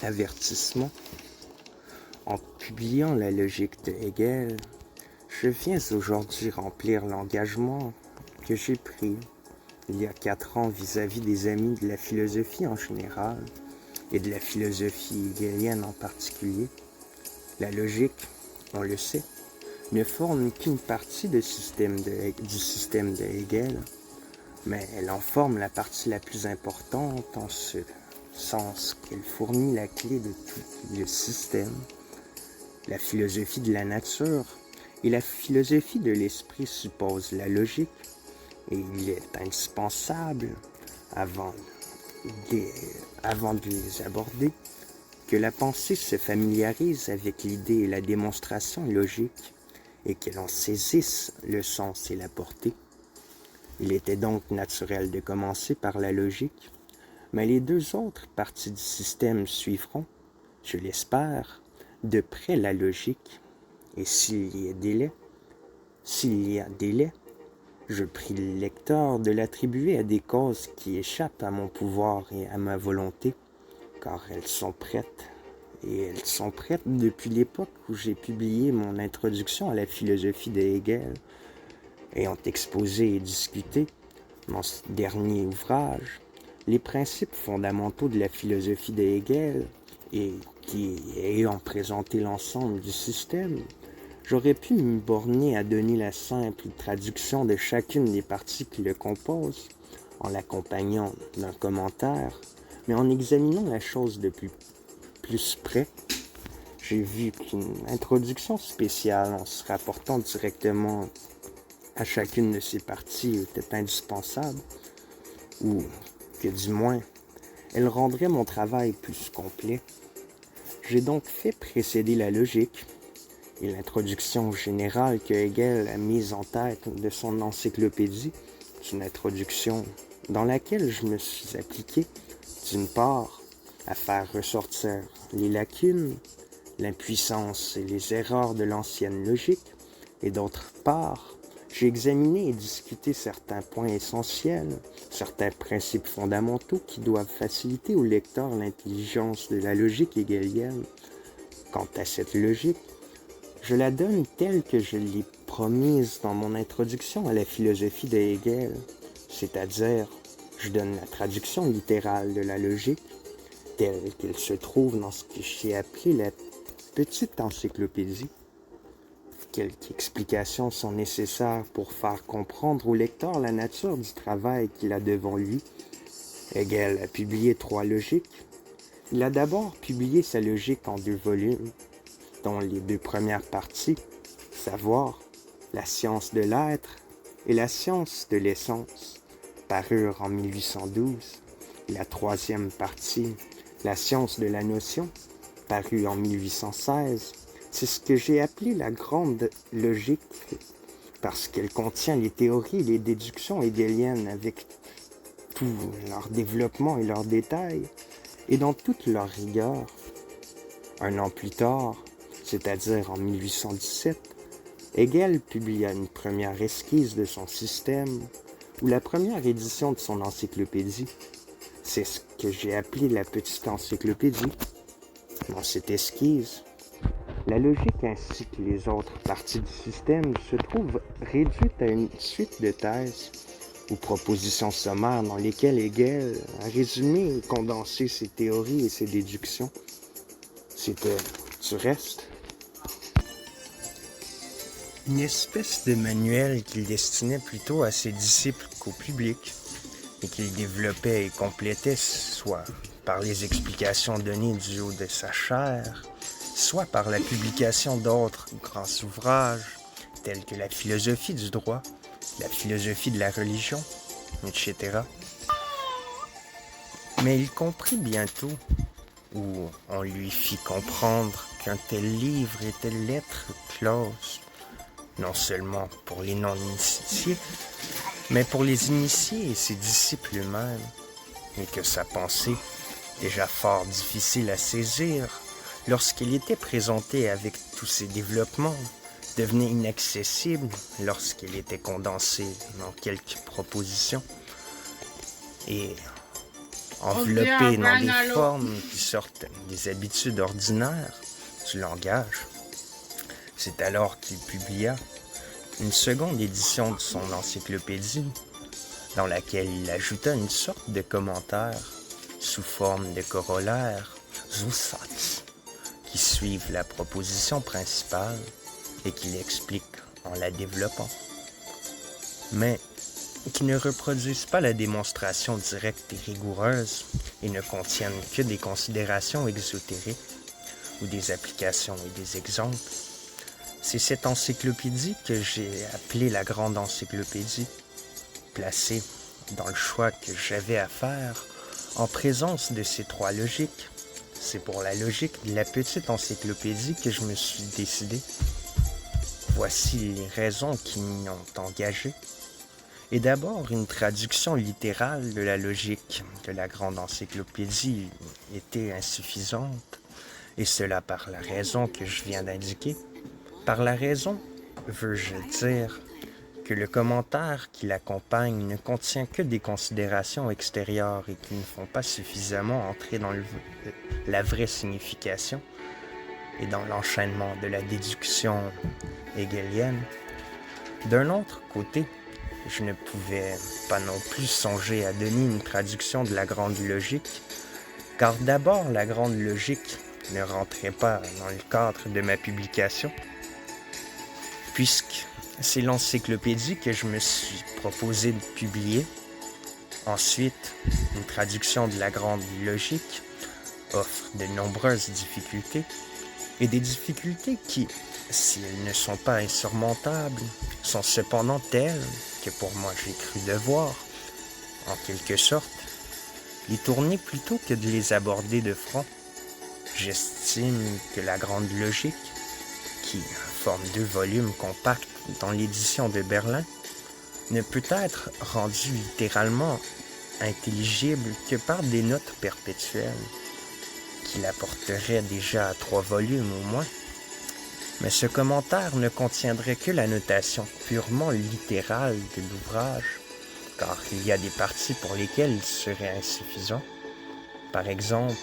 Avertissement. En publiant la logique de Hegel, je viens aujourd'hui remplir l'engagement que j'ai pris il y a 4 ans vis-à-vis des amis de la philosophie en général et de la philosophie hegelienne en particulier. La logique, on le sait, ne forme qu'une partie du système de Hegel, mais elle en forme la partie la plus importante en ce sens qu'elle fournit la clé de tout le système. La philosophie de la nature et la philosophie de l'esprit supposent la logique, et il est indispensable, avant de les aborder, que la pensée se familiarise avec l'idée et la démonstration logique, et qu'elle en saisisse le sens et la portée. Il était donc naturel de commencer par la logique, mais les 2 autres parties du système suivront, je l'espère, de près la logique. Et s'il y a délai, je prie le lecteur de l'attribuer à des causes qui échappent à mon pouvoir et à ma volonté, car elles sont prêtes. Et elles sont prêtes depuis l'époque où j'ai publié mon introduction à la philosophie de Hegel, ayant exposé et discuté, dans ce dernier ouvrage, les principes fondamentaux de la philosophie de Hegel, et qui, ayant présenté l'ensemble du système, j'aurais pu me borner à donner la simple traduction de chacune des parties qui le composent, en l'accompagnant d'un commentaire, mais en examinant la chose de plus près, j'ai vu qu'une introduction spéciale en se rapportant directement à chacune de ces parties était indispensable, ou que du moins, elle rendrait mon travail plus complet. J'ai donc fait précéder la logique et l'introduction générale que Hegel a mise en tête de son encyclopédie, une introduction dans laquelle je me suis appliqué, d'une part, à faire ressortir les lacunes, l'impuissance et les erreurs de l'ancienne logique, et d'autre part, j'ai examiné et discuté certains points essentiels, certains principes fondamentaux qui doivent faciliter au lecteur l'intelligence de la logique hegelienne. Quant à cette logique, je la donne telle que je l'ai promise dans mon introduction à la philosophie de Hegel, c'est-à-dire, je donne la traduction littérale de la logique, telle qu'elle se trouve dans ce que j'ai appelé la petite encyclopédie. Quelques explications sont nécessaires pour faire comprendre au lecteur la nature du travail qu'il a devant lui. Hegel a publié 3 logiques. Il a d'abord publié sa logique en 2 volumes, dont les 2 premières parties, savoir la science de l'être et la science de l'essence, parurent en 1812. Et la 3e partie, la science de la notion, parue en 1816. C'est ce que j'ai appelé la grande logique, parce qu'elle contient les théories et les déductions hegeliennes avec tout leur développement et leurs détails, et dans toute leur rigueur. 1 an plus tard, c'est-à-dire en 1817, Hegel publia une première esquisse de son système, ou la première édition de son encyclopédie. C'est ce que j'ai appelé la petite encyclopédie. Dans cette esquisse, la logique ainsi que les autres parties du système se trouvent réduites à une suite de thèses ou propositions sommaires dans lesquelles Hegel a résumé et condensé ses théories et ses déductions. C'était, du reste, une espèce de manuel qu'il destinait plutôt à ses disciples qu'au public, et qu'il développait et complétait soit par les explications données du haut de sa chair, soit par la publication d'autres grands ouvrages, tels que la philosophie du droit, la philosophie de la religion, etc. Mais il comprit bientôt, ou on lui fit comprendre qu'un tel livre était lettre close, non seulement pour les non-initiés, mais pour les initiés et ses disciples eux-mêmes, et que sa pensée, déjà fort difficile à saisir, lorsqu'elle était présentée avec tous ses développements, devenait inaccessible lorsqu'elle était condensée dans quelques propositions. Et enveloppé dans des formes qui sortent des habitudes ordinaires du langage. C'est alors qu'il publia une seconde édition de son encyclopédie, dans laquelle il ajouta une sorte de commentaire sous forme de corollaire, Zusatz, qui suivent la proposition principale et qui l'expliquent en la développant, mais qui ne reproduisent pas la démonstration directe et rigoureuse et ne contiennent que des considérations exotériques ou des applications et des exemples. C'est cette encyclopédie que j'ai appelée la Grande Encyclopédie, placée dans le choix que j'avais à faire en présence de ces trois logiques. C'est pour la logique de la petite encyclopédie que je me suis décidé. Voici les raisons qui m'y ont engagé. Et d'abord, une traduction littérale de la logique de la Grande Encyclopédie était insuffisante, et cela par la raison que je viens d'indiquer. Par la raison, veux-je dire, que le commentaire qui l'accompagne ne contient que des considérations extérieures et qui ne font pas suffisamment entrer dans la vraie signification et dans l'enchaînement de la déduction hegelienne. D'un autre côté, je ne pouvais pas non plus songer à donner une traduction de la grande logique, car d'abord la grande logique ne rentrait pas dans le cadre de ma publication, puisque c'est l'encyclopédie que je me suis proposé de publier. Ensuite, une traduction de la grande logique offre de nombreuses difficultés, et des difficultés qui, si elles ne sont pas insurmontables, sont cependant telles que pour moi j'ai cru devoir, en quelque sorte, les tourner plutôt que de les aborder de front. J'estime que la grande logique, qui forme 2 volumes compacts dans l'édition de Berlin, ne peut être rendue littéralement intelligible que par des notes perpétuelles, qui la porteraient déjà à 3 volumes au moins. Mais ce commentaire ne contiendrait que la notation purement littérale de l'ouvrage, car il y a des parties pour lesquelles il serait insuffisant. Par exemple,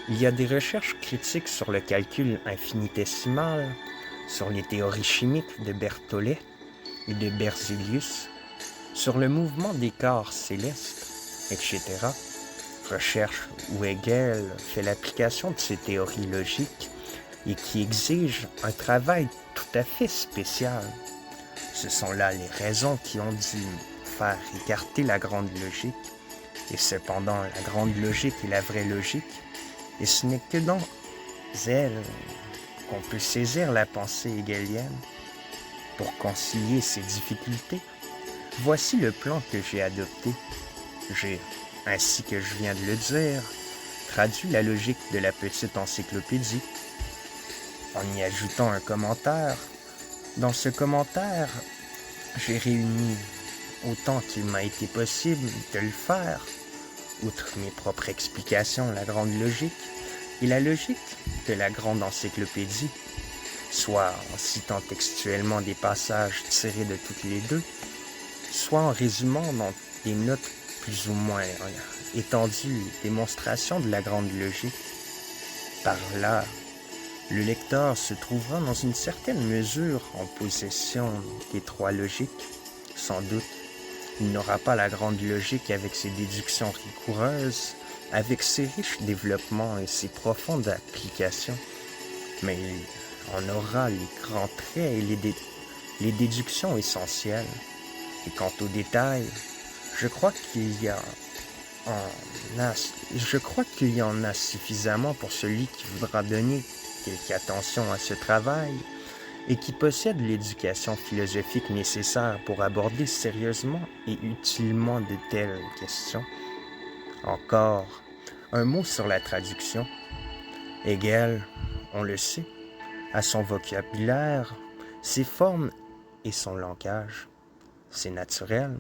il y a des recherches critiques sur le calcul infinitésimal, sur les théories chimiques de Berthollet et de Berzelius, sur le mouvement des corps célestes, etc. Recherche où Hegel fait l'application de ces théories logiques et qui exige un travail tout à fait spécial. Ce sont là les raisons qui ont dû faire écarter la grande logique, et cependant la grande logique est la vraie logique, et ce n'est que dans elle qu'on peut saisir la pensée hegelienne. Pour concilier ces difficultés, voici le plan que j'ai adopté. J'ai, ainsi que je viens de le dire, traduit la logique de la petite encyclopédie, en y ajoutant un commentaire. Dans ce commentaire, j'ai réuni autant qu'il m'a été possible de le faire, outre mes propres explications, la grande logique et la logique de la grande encyclopédie, soit en citant textuellement des passages tirés de toutes les deux, soit en résumant dans des notes plus ou moins étendues démonstrations de la grande logique. Par là, le lecteur se trouvera dans une certaine mesure en possession des 3 logiques. Sans doute, il n'aura pas la grande logique avec ses déductions rigoureuses, avec ses riches développements et ses profondes applications, mais il en aura les grands traits et les déductions essentielles. Et quant aux détails, je crois qu'il y en a suffisamment pour celui qui voudra donner quelque attention à ce travail et qui possède l'éducation philosophique nécessaire pour aborder sérieusement et utilement de telles questions. Encore, un mot sur la traduction. Hegel, on le sait, a son vocabulaire, ses formes et son langage. C'est naturel.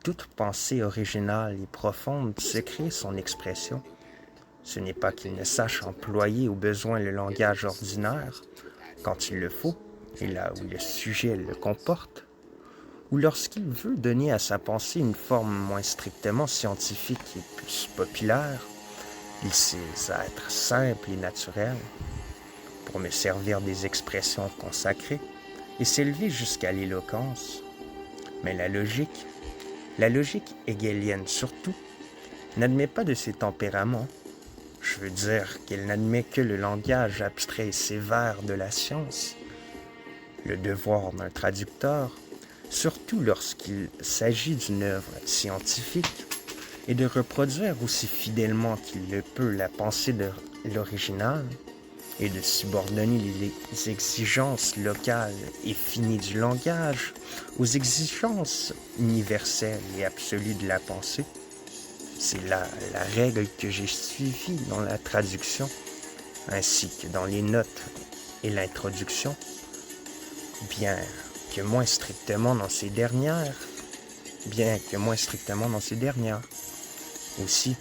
Toute pensée originale et profonde se crée son expression. Ce n'est pas qu'il ne sache employer au besoin le langage ordinaire, quand il le faut, et là où le sujet le comporte. ou lorsqu'il veut donner à sa pensée une forme moins strictement scientifique et plus populaire, il sait être simple et naturel pour me servir des expressions consacrées et s'élever jusqu'à l'éloquence. Mais la logique hegelienne surtout, n'admet pas de ces tempéraments. Je veux dire qu'elle n'admet que le langage abstrait et sévère de la science. Le devoir d'un traducteur, surtout lorsqu'il s'agit d'une œuvre scientifique, est de reproduire aussi fidèlement qu'il le peut la pensée de l'original et de subordonner les exigences locales et finies du langage aux exigences universelles et absolues de la pensée. C'est là la règle que j'ai suivie dans la traduction, ainsi que dans les notes et l'introduction, bien que moins strictement dans ces dernières. Aussi,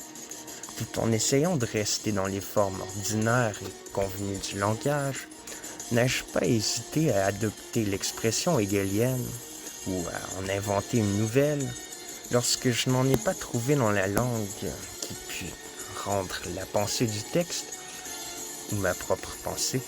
tout en essayant de rester dans les formes ordinaires et convenues du langage, n'ai-je pas hésité à adopter l'expression hegelienne ou à en inventer une nouvelle lorsque je n'en ai pas trouvé dans la langue qui pût rendre la pensée du texte ou ma propre pensée.